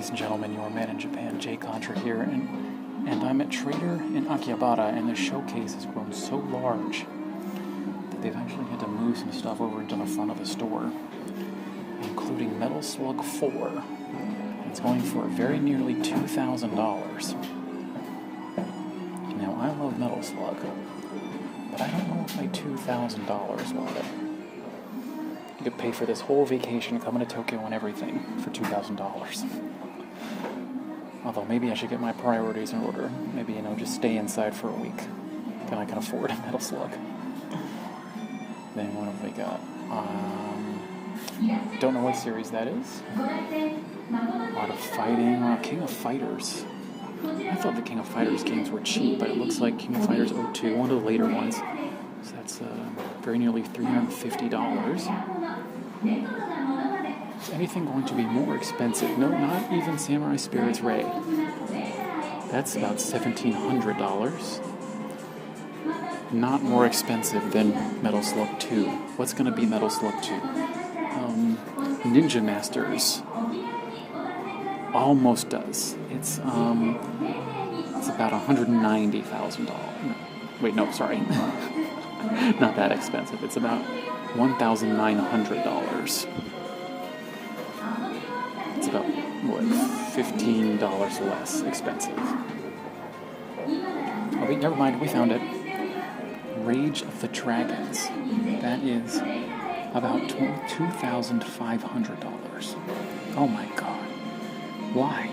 Ladies and gentlemen, your man in Japan, Jay Contra here, and I'm at Trader in Akihabara, and the showcase has grown so large that they've actually had to move some stuff over into the front of the store, including Metal Slug 4. It's going for very nearly $2,000. Now, I love Metal Slug, but I don't know if my $2,000 worth it. You could pay for this whole vacation, coming to Tokyo and everything for $2,000. Although maybe I should get my priorities in order. Maybe, just stay inside for a week. Then I can afford a Metal Slug. Then what have we got? Don't know what series that is. Art of Fighting. King of Fighters. I thought the King of Fighters games were cheap, but it looks like King of Fighters 02, one of the later ones. So that's very nearly $350. Is anything going to be more expensive? No, not even Samurai Spirits Ray. That's about $1,700. Not more expensive than Metal Slug 2. What's going to be Metal Slug 2? Ninja Masters almost does. It's about $190,000. Wait, no, sorry. Not that expensive. It's about $1,900. It's about, $15 less expensive. Oh, wait, never mind. We found it. Rage of the Dragons. That is about $2,500. Oh my god. Why?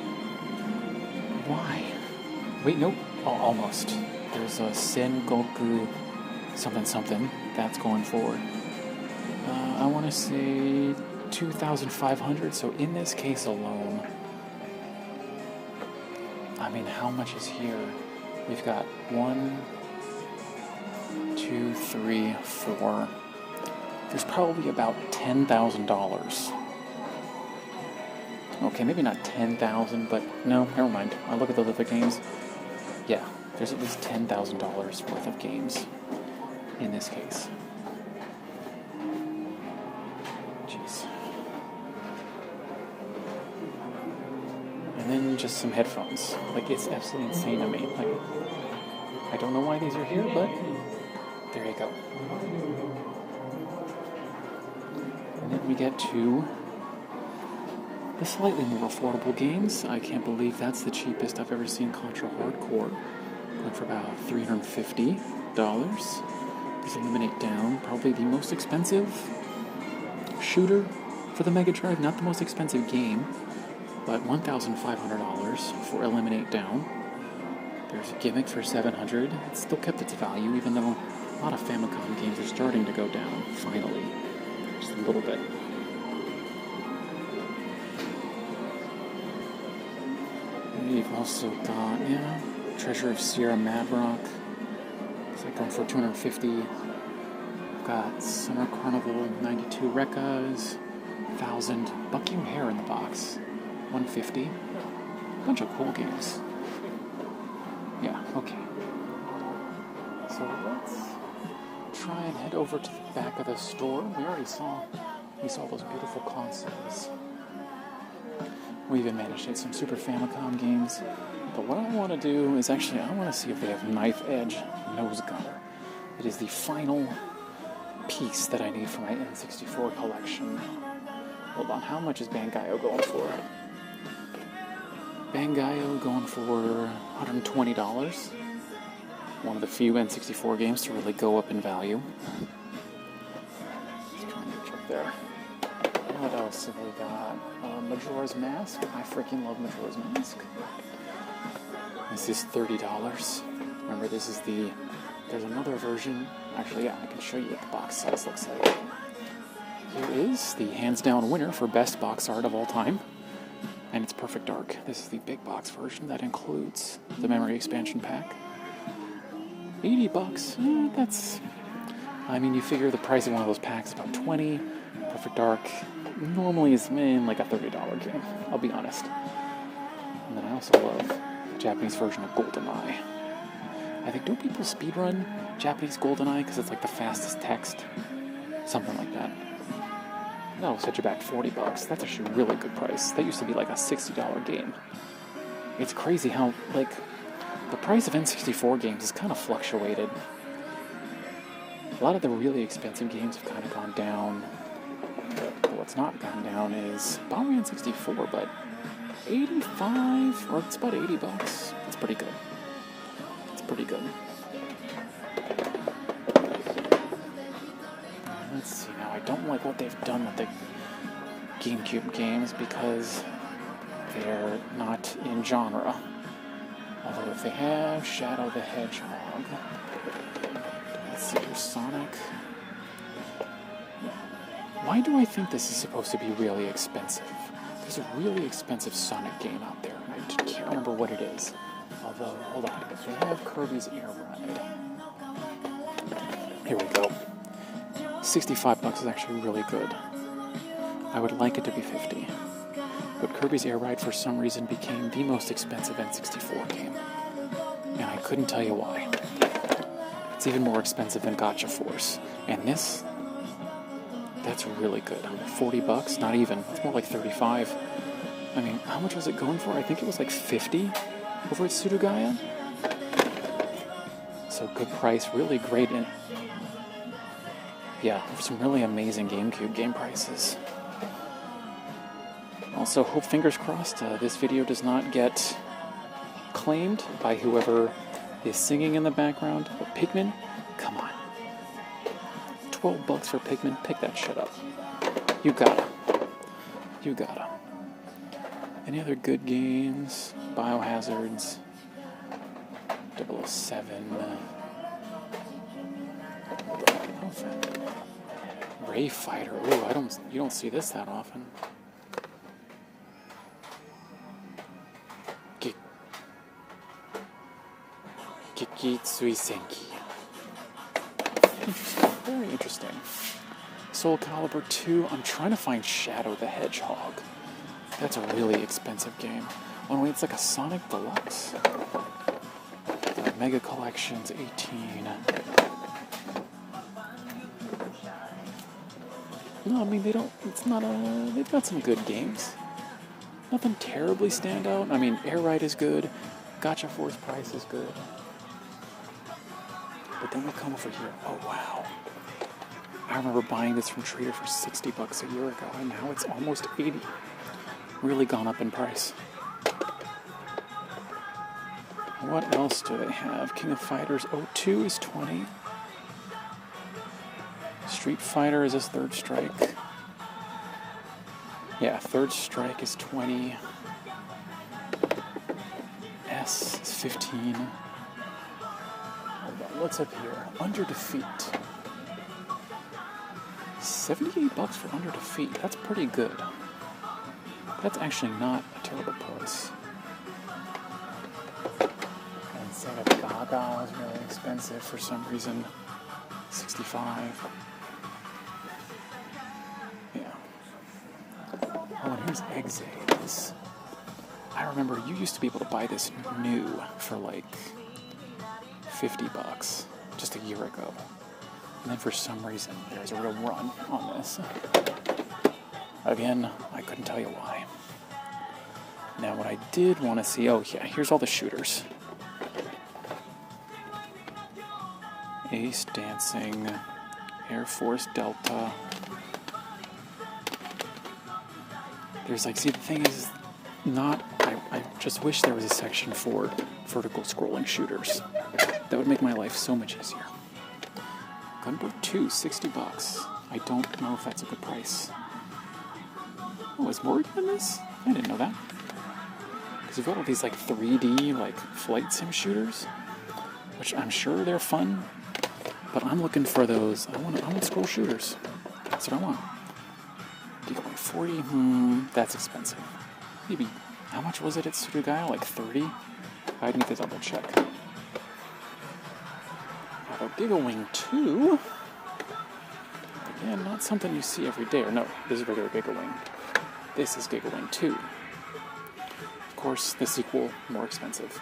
Wait, nope. Oh, almost. There's a Sengoku something that's going forward. I want to say $2,500. So in this case alone, how much is here? We've got 1, 2, 3, 4. There's probably about $10,000. Okay, maybe not 10,000, but no, never mind. I'll look at the other games. Yeah, there's at least $10,000 worth of games in this case. Jeez. And then just some headphones. It's absolutely insane to me. I don't know why these are here, but there you go. And then we get to the slightly more affordable games. I can't believe that's the cheapest I've ever seen. Contra Hardcore, going for about $350. There's Eliminate Down, probably the most expensive shooter for the Mega Drive. Not the most expensive game, but $1,500 for Eliminate Down. There's a Gimmick for $700. It still kept its value, even though a lot of Famicom games are starting to go down, finally. Just a little bit. We've also got, Treasure of Sierra Madrock. It's going for $250. We've got Summer Carnival 92 Rekkas, 1,000. Bucky O'Hare in the box, $150. Bunch of cool games. Yeah, okay. So let's try and head over to the back of the store. We saw those beautiful consoles. We even managed to get some Super Famicom games. But what I want to do is I want to see if they have Knife Edge Nose Gunner. It is the final piece that I need for my N64 collection. Hold on, how much is Bangayo going for? Bangayo going for $120. One of the few N64 games to really go up in value. Let's try and check there. What else have we got? Majora's Mask. I freaking love Majora's Mask. This is $30. Remember, there's another version. Actually, yeah, I can show you what the box size looks like. Here is the hands-down winner for best box art of all time. And it's Perfect Dark. This is the big box version that includes the memory expansion pack. $80. That's... you figure the price of one of those packs is about $20. Perfect Dark normally is like a $30 game, I'll be honest. And then I also love the Japanese version of GoldenEye. I think, don't people speedrun Japanese GoldenEye because it's like the fastest text? Something like that. That'll set you back $40. That's actually a really good price. That used to be like a $60 game. It's crazy how, like, the price of N64 games has kind of fluctuated. A lot of the really expensive games have kind of gone down. But what's not gone down is Bomberman N64, but 85, or it's about $80. It's pretty good. It's pretty good. Let's see now. I don't like what they've done with the GameCube games because they're not in genre. Although if they have Shadow the Hedgehog, let's see, here's Sonic. Why do I think this is supposed to be really expensive? There's a really expensive Sonic game out there. I can't remember what it is. Although, hold on, if they have Kirby's Air Ride. Here we go. $65 is actually really good. I would like it to be $50. But Kirby's Air Ride for some reason became the most expensive N64 game. And I couldn't tell you why. It's even more expensive than Gotcha Force. And this, that's really good. $40? Not even. It's more like 35. I mean, how much was it going for? I think it was like 50 over at Sudogaya. So good price, really great. Yeah, some really amazing GameCube game prices. Also, hope, fingers crossed, this video does not get claimed by whoever is singing in the background. But Pikmin? Come on. $12 for Pikmin? Pick that shit up. You gotta. You gotta. Any other good games? Biohazards. 007. Ray Fighter. Ooh, you don't see this that often. Kikitsui Senki. Interesting. Very interesting. Soul Calibur 2. I'm trying to find Shadow the Hedgehog. That's a really expensive game. Oh, wait, it's like a Sonic Deluxe. Mega Collections 18. No, I mean, they've got some good games. Nothing terribly stand out. I mean, Air Ride is good. Gotcha Force Price is good. But then we come over here. Oh, wow. I remember buying this from Trader for $60 a year ago, and now it's almost $80. Really gone up in price. What else do they have? King of Fighters 02 is $20. Street Fighter, is this Third Strike? Yeah, Third Strike is $20. S is $15. Hold on, what's up here? Under Defeat. $78 for Under Defeat. That's pretty good. That's actually not a terrible price. And Sega Gaga is really expensive for some reason. $65. Yeah. Oh, and here's Exades. I remember you used to be able to buy this new for like $50 just a year ago. And then for some reason, there's a real run on this. Again, I couldn't tell you why. Now, what I did want to see... Oh, yeah, here's all the shooters. Ace Dancing, Air Force Delta. There's like... See, the thing is not... I just wish there was a section for vertical scrolling shooters. That would make my life so much easier. Gunboat 2, $60. I don't know if that's a good price. Oh, is more than this? I didn't know that. Because you've got all these like 3D like flight sim shooters, which I'm sure they're fun, but I'm looking for those. I want scroll shooters. That's what I want. Gigabyte 40. That's expensive. Maybe how much was it at Sudogaya? Like 30? I'd need to double check. Gigawing 2. Again, not something you see every day. Or no, this is regular Gigawing. This is Gigawing 2. Of course, the sequel, more expensive.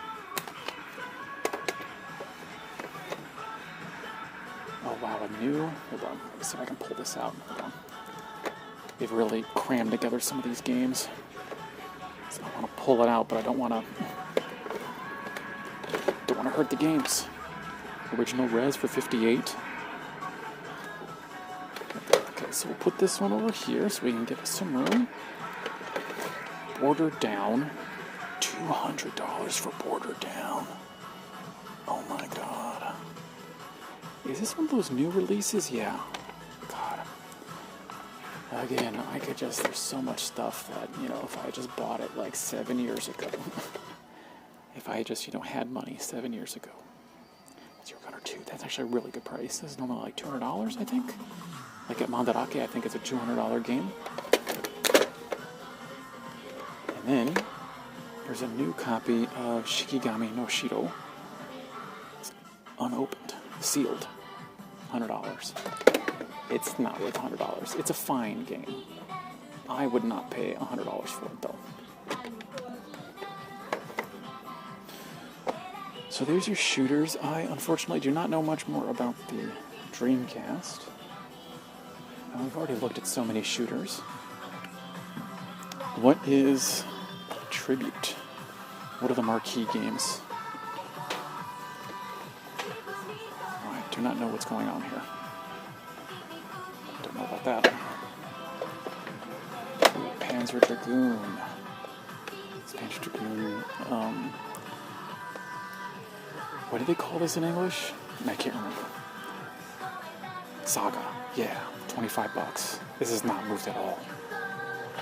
Oh wow, a new... Hold on, let me see if I can pull this out. Hold on. They've really crammed together some of these games. So I want to pull it out, but I don't want to hurt the games. Original res for 58. Okay, so we'll put this one over here so we can give us some room. Border Down. $200 for Border Down. Oh my god. Is this one of those new releases? Yeah. God. Again, there's so much stuff that, if I just bought it like 7 years ago. If I just, had money 7 years ago. Zero Gunner 2, that's actually a really good price. This is normally like $200, I think. Like at Mandarake, I think it's a $200 game. And then, there's a new copy of Shikigami no Shiro. It's unopened, sealed, $100. It's not worth $100. It's a fine game. I would not pay $100 for it, though. So there's your shooters. I, unfortunately, do not know much more about the Dreamcast. We've already looked at so many shooters. What is Tribute? What are the marquee games? I do not know what's going on here. Don't know about that. Ooh, Panzer Dragoon. It's Panzer Dragoon. What do they call this in English? I can't remember. Saga. Yeah, $25. This has not moved at all.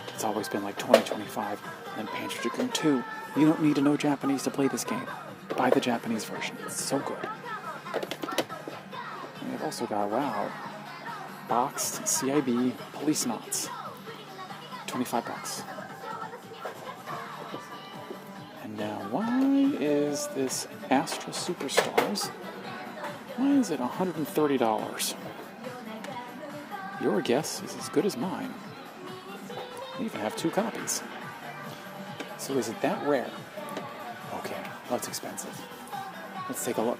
It's always been like $20, $25. And then Panzer Dragoon 2. You don't need to know Japanese to play this game. Buy the Japanese version. It's so good. And they've also got, wow, boxed CIB Police Knots. $25. And now, why is this Astra Superstars? Why is it $130? Your guess is as good as mine. I even have 2 copies. So is it that rare? Okay, well, it's expensive. Let's take a look.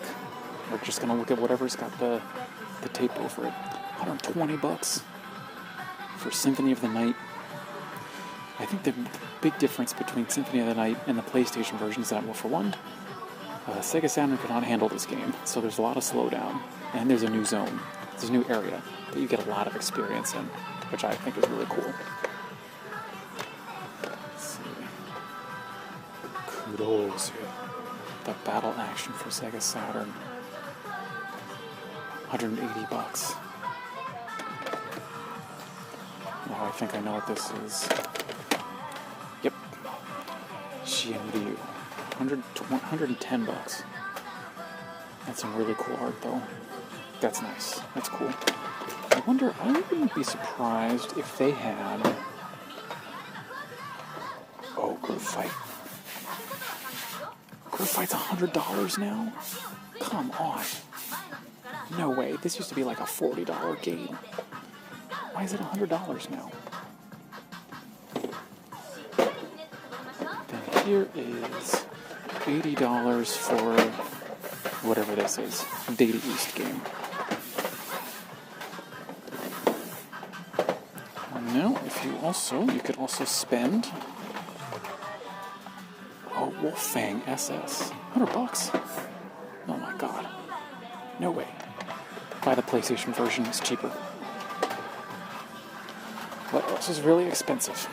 We're just going to look at whatever's got the tape over it. $120 for Symphony of the Night. I think the big difference between Symphony of the Night and the PlayStation version is that, well, for one, Sega Saturn could not handle this game, so there's a lot of slowdown, and there's a new zone. There's a new area that you get a lot of experience in, which I think is really cool. Let's see. Kudos. The battle action for Sega Saturn. $180. Now I think I know what this is. Yep. Shienryu. $110. That's some really cool art, though. That's nice. That's cool. I wonder, I wouldn't be surprised if they had... Oh, Group Fight. Group Fight's $100 now? Come on. No way. This used to be like a $40 game. Why is it $100 now? Then here is $80 for whatever this is. Data East game. Now, you could also spend... Oh, Wolfang SS. $100. Oh my god. No way. Buy the PlayStation version, it's cheaper. What else is really expensive?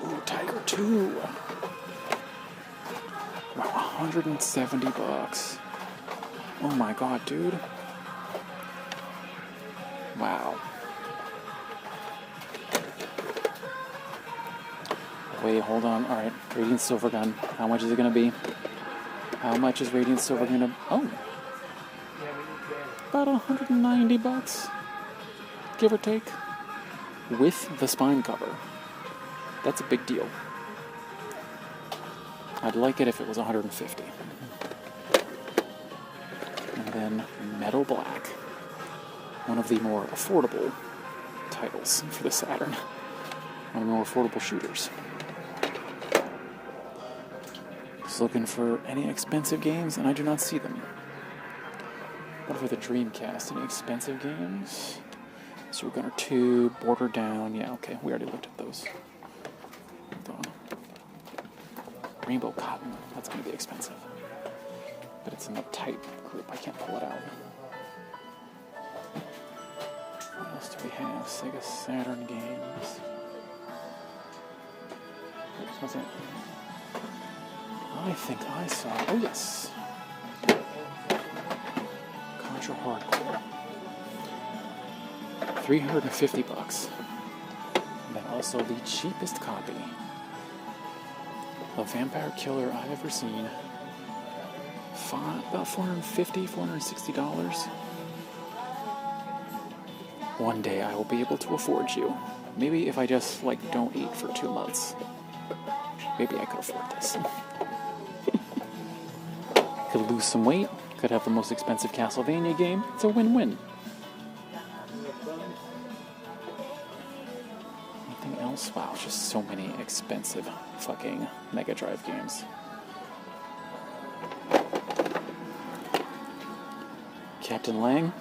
Ooh, Tiger 2. Wow, $170. Oh my god, dude. Wow. Wait, hold on. Alright, Radiant Silvergun. How much is it going to be? How much is Radiant Silvergun going to... Oh. About $190, give or take, with the spine cover. That's a big deal. I'd like it if it was $150. And then Metal Black, one of the more affordable titles for the Saturn. One of the more affordable shooters. Just looking for any expensive games, and I do not see them. What for the Dreamcast? Any expensive games? Super Gunner 2, Border Down. Yeah, okay, we already looked at those. Hold on. Rainbow Cotton. That's going to be expensive. But it's in the type group. I can't pull it out. What else do we have? Sega Saturn games. Oops, what's that? I think I saw... Oh, yes. Contra Hardcore. $350. And then also the cheapest copy of Vampire Killer I've ever seen. About $450, $460. One day I will be able to afford you. Maybe if I just, like, don't eat for 2 months. Maybe I could afford this. Could lose some weight. Could have the most expensive Castlevania game. It's a win-win. Anything else? Wow, just so many expensive fucking Mega Drive games. Captain Lang.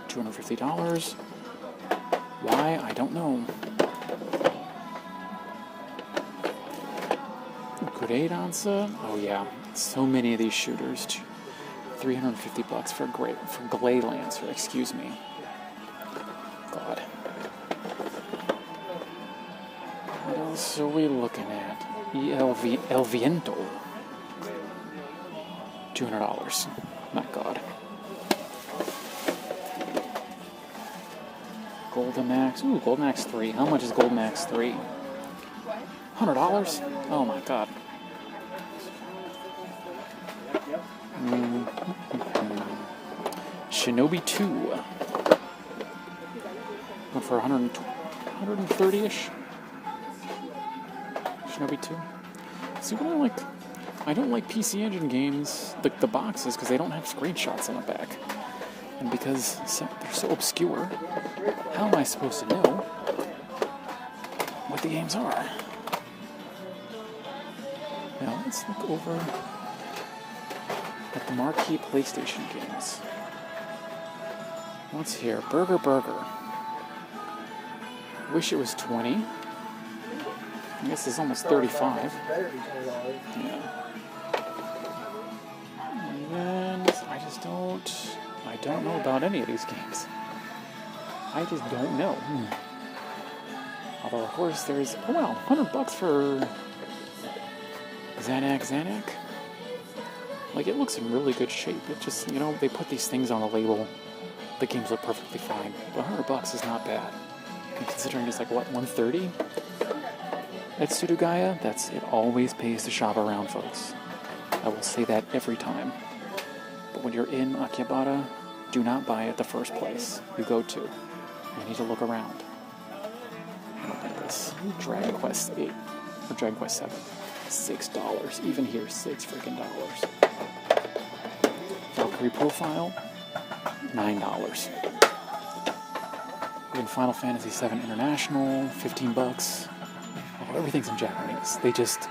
$250. Why? I don't know. Grenade Ansa? Oh yeah, so many of these shooters. $350 for Glay Lancer, excuse me. God. What else are we looking at? El Viento. $200. My God. Golden Axe. Ooh, Golden Axe 3. How much is Golden Axe 3? $100? Oh my God. Shinobi 2. Went for 130-ish. Shinobi 2. See what I like? I don't like PC Engine games, like the boxes, because they don't have screenshots on the back. And because they're so obscure, how am I supposed to know what the games are? Now let's look over at the marquee PlayStation games. What's here? Burger. Wish it was 20. I guess it's almost 35. Yeah. And then I don't know about any of these games. I just don't know. Although, of course, there's... Oh, wow. $100 for... Xanac. Like, it looks in really good shape. It just, they put these things on the label. The games look perfectly fine. But $100 is not bad. And considering it's like, what, $130? At Sudogaya, it always pays to shop around, folks. I will say that every time. But when you're in Akihabara, do not buy at the first place you go to. You need to look around. Look at this. Dragon Quest 8. Or Dragon Quest 7. $6. Even here, $6 freaking dollars. Valkyrie Profile, $9. Even Final Fantasy VII International, $15. Oh, everything's in Japanese. They just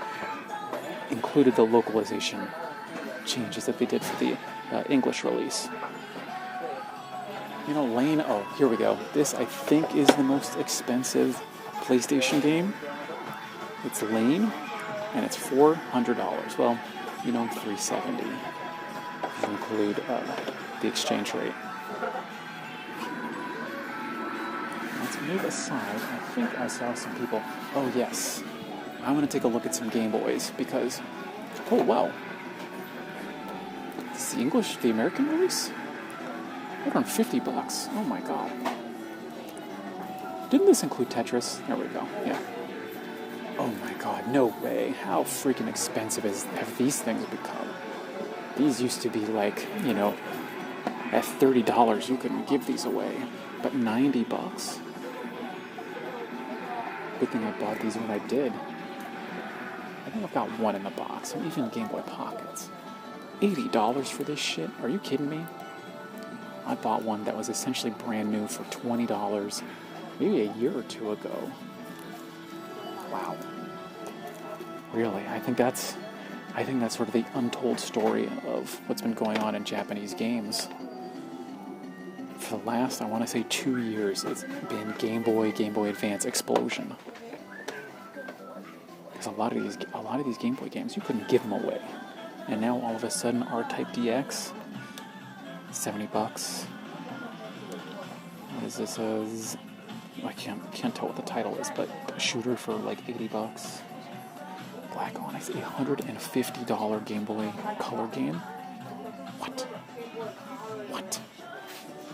included the localization changes that they did for the English release. Lane, oh, here we go. This, I think, is the most expensive PlayStation game. It's Lane, and it's $400. Well, $370. If you include the exchange rate. Let's move aside. I think I saw some people. Oh, yes. I want to take a look at some Game Boys, because... Oh, wow. Is the American release? $150. Oh my God. Didn't this include Tetris? There we go. Yeah. Oh my God. No way. How freaking expensive have these things become? These used to be like, at $30 you couldn't give these away. But $90? Good thing I bought these when I did. I think I've got one in the box. And even Game Boy Pockets. $80 for this shit? Are you kidding me? I bought one that was essentially brand new for $20 maybe a year or two ago. Wow. Really, I think that's sort of the untold story of what's been going on in Japanese games for for the last, I want to say 2 years, it's been Game Boy Advance explosion. Because a lot of these Game Boy games, you couldn't give them away. And now all of a sudden, R-Type DX, $70. What is this? I can't tell what the title is, but a shooter for like $80. Black Onyx, $150 Game Boy Color game. What?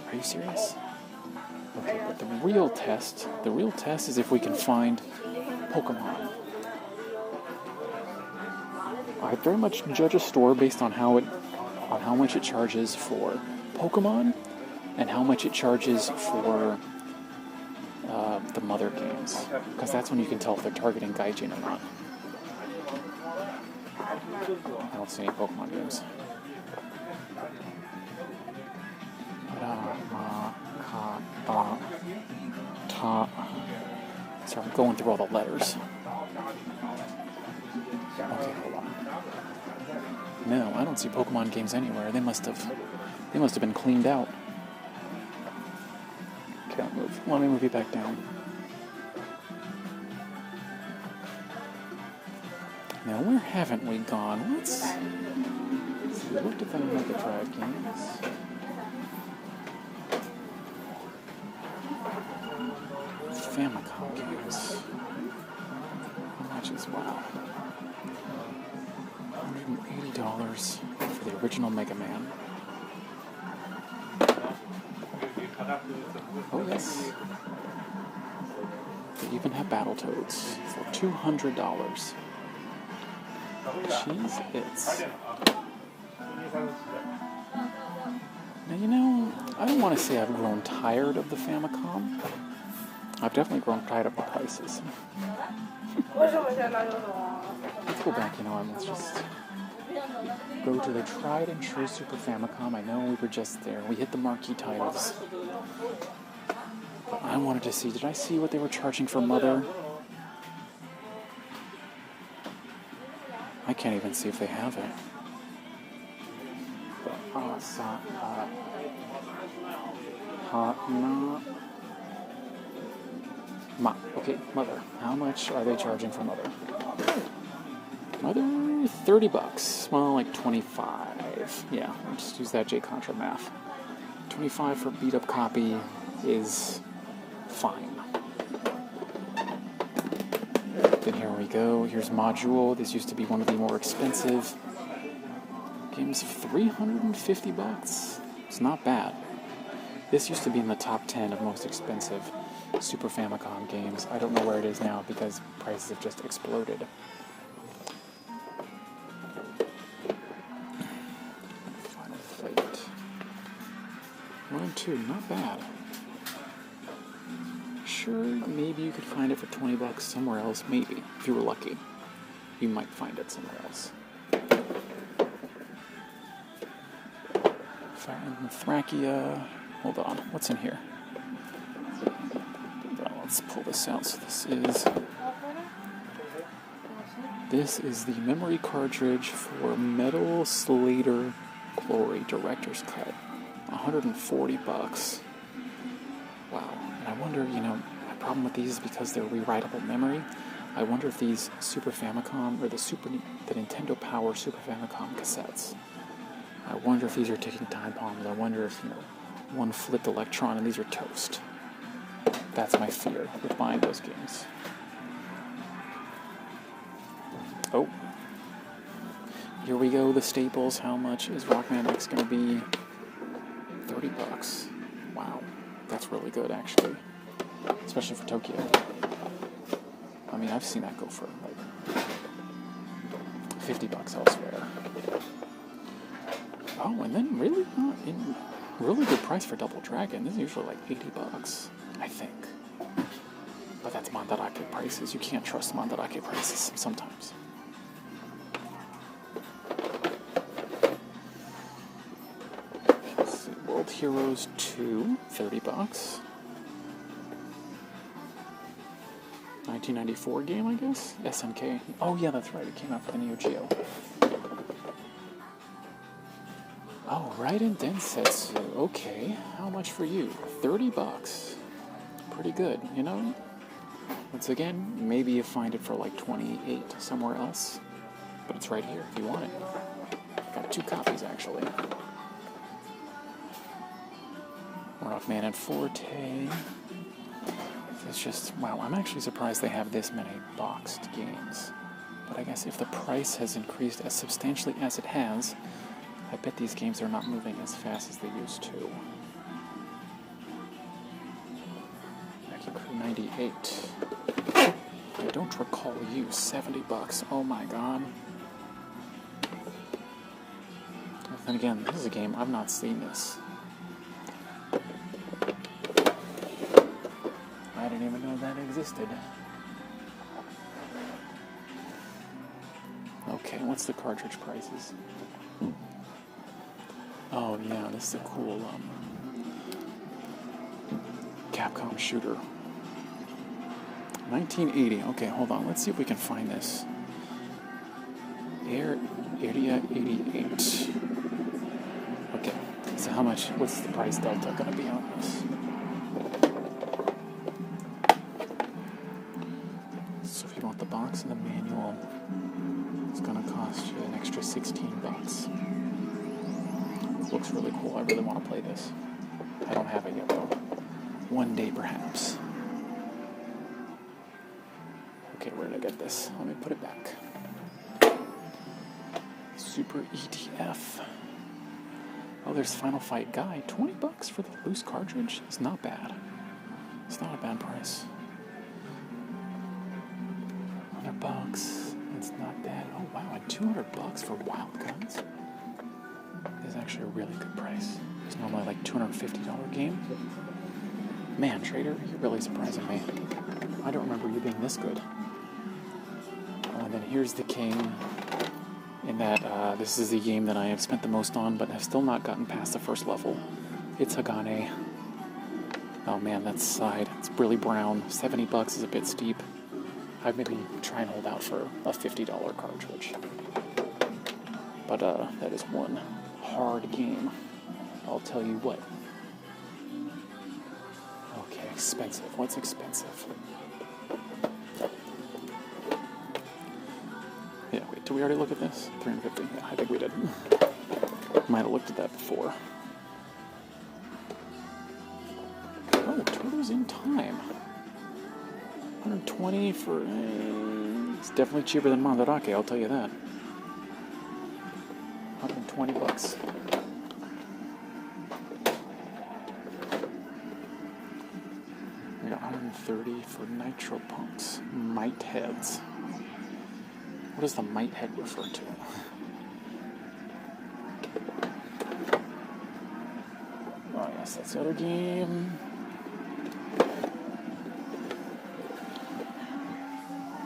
Are you serious? Okay, but the real test is if we can find Pokemon. I very much judge a store based on how much it charges for Pokemon and how much it charges for the mother games, because that's when you can tell if they're targeting Gaijin or not. I don't see any Pokemon games. So I'm going through all the letters. Okay, hold on. No, I don't see Pokemon games anywhere. They must have been cleaned out. Can't move. Let me move you back down. Now, where haven't we gone? Let's see. We looked at the Mega Drive games. Famicom games. How much is, wow, $180 for the original Mega Man. Oh yes. They even have Battletoads for $200. Jeez, it's... Now, you know, I don't want to say I've grown tired of the Famicom. I've definitely grown tired of the prices. Let's go back, and let's just go to the tried and true Super Famicom. I know we were just there. We hit the marquee titles. But I wanted to see, did I see what they were charging for Mother? I can't even see if they have it. Okay, Mother. How much are they charging for Mother? Mother, $30. Well, like 25. Yeah, I'll just use that J Contra math. 25 for beat up copy is fine. Then here we go. Here's Module. This used to be one of the more expensive games. $350. It's not bad. This used to be in the top 10 of most expensive Super Famicom games. I don't know where it is now because prices have just exploded. Final Fight 1 and 2, not bad. Sure, maybe you could find it for $20 somewhere else. Maybe, if you were lucky, you might find it somewhere else. Thrakia. Hold on, what's in here? Let's pull this out. So this is the memory cartridge for Metal Slater Glory Director's Cut. $140. Wow. And I wonder, my problem with these is because they're rewritable memory. I wonder if these Super Famicom or the Nintendo Power Super Famicom cassettes, I wonder if these are ticking time bombs. I wonder if, one flipped electron and these are toast. That's my fear with buying those games. Oh. Here we go, the staples. How much is Rockman X going to be? $30. Wow. That's really good, actually. Especially for Tokyo. I mean, I've seen that go for, like, $50 elsewhere. Oh, and then really good price for Double Dragon. This is usually like $80, I think. But that's Mandarake prices. You can't trust Mandarake prices sometimes. Let's see. World Heroes 2, $30. 1994 game, I guess? SNK. Oh yeah, that's right. It came out for the Neo Geo. Oh, right in Densetsu. Okay, how much for you? $30. Pretty good, you know? Once again, maybe you find it for like 28 somewhere else. But it's right here if you want it. Got 2 copies, actually. Rockman and Forte. It's just, wow, I'm actually surprised they have this many boxed games. But I guess if the price has increased as substantially as it has, I bet these games are not moving as fast as they used to. Crew 98. I don't recall you. $70. Oh my god. Then again, this is a game I've not seen this. I didn't even know that existed. Okay, what's the cartridge prices? Oh yeah, this is a cool Capcom shooter. 1980. Okay, hold on. Let's see if we can find this. Area 88. Okay, so how much? What's the price delta going to be on this? So if you want the box and the manual, it's going to cost you an extra $16. Looks really cool. I really want to play this. I don't have it yet though. One day perhaps. Okay, where did I get this? Let me put it back. Super ETF. Oh, there's Final Fight Guide. $20 for the loose cartridge? It's not bad. It's not a bad price. $100. It's not bad. Oh wow, and $200 for Wild Guns is actually a really good price. It's normally like $250 game. Man, Trader, you're really surprising me. I don't remember you being this good. Oh, and then here's the King. In that, this is the game that I have spent the most on, but have still not gotten past the first level. It's Hagane. Oh man, that's side. It's really brown. $70 is a bit steep. I'd maybe try and hold out for a $50 cartridge. But that is one hard game. I'll tell you what. Okay, expensive. What's expensive? Yeah, wait, did we already look at this? $350. Yeah, I think we did. Might have looked at that before. Oh, Turtles in Time. $120 for... it's definitely cheaper than Mandarake, I'll tell you that. $120. We got $130 for Nitro Punks. Mite Heads. What does the Mite Head refer to? Oh yes, that's the other game.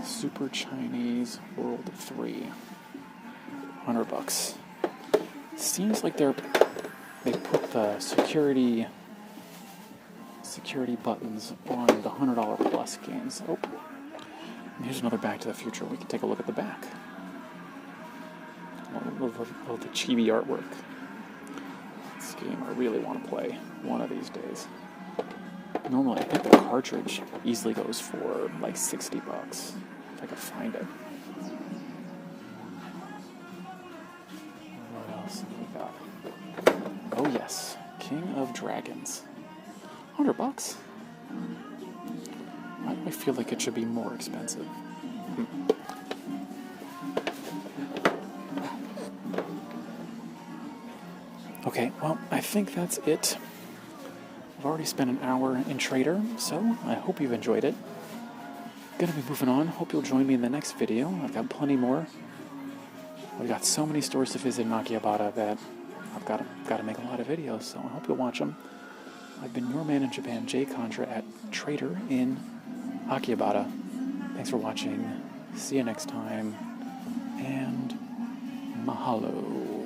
Super Chinese World 3. $100. Seems like they put the security buttons on the $100 plus games. Oh, and here's another Back to the Future. We can take a look at the back. Oh, the chibi artwork. This game I really want to play one of these days. Normally, I think the cartridge easily goes for like $60 if I could find it. What else have we got? Oh yes, King of Dragons. $100. I feel like it should be more expensive. Okay, well, I think that's it. I've already spent an hour in Trader, so I hope you've enjoyed it. Gonna be moving on. Hope you'll join me in the next video. I've got plenty more. I've got so many stores to visit in Akihabara that I've got to make a lot of videos, so I hope you'll watch them. I've been your man in Japan, Jay Contra, at Trader in Akihabara. Thanks for watching. See you next time. And mahalo.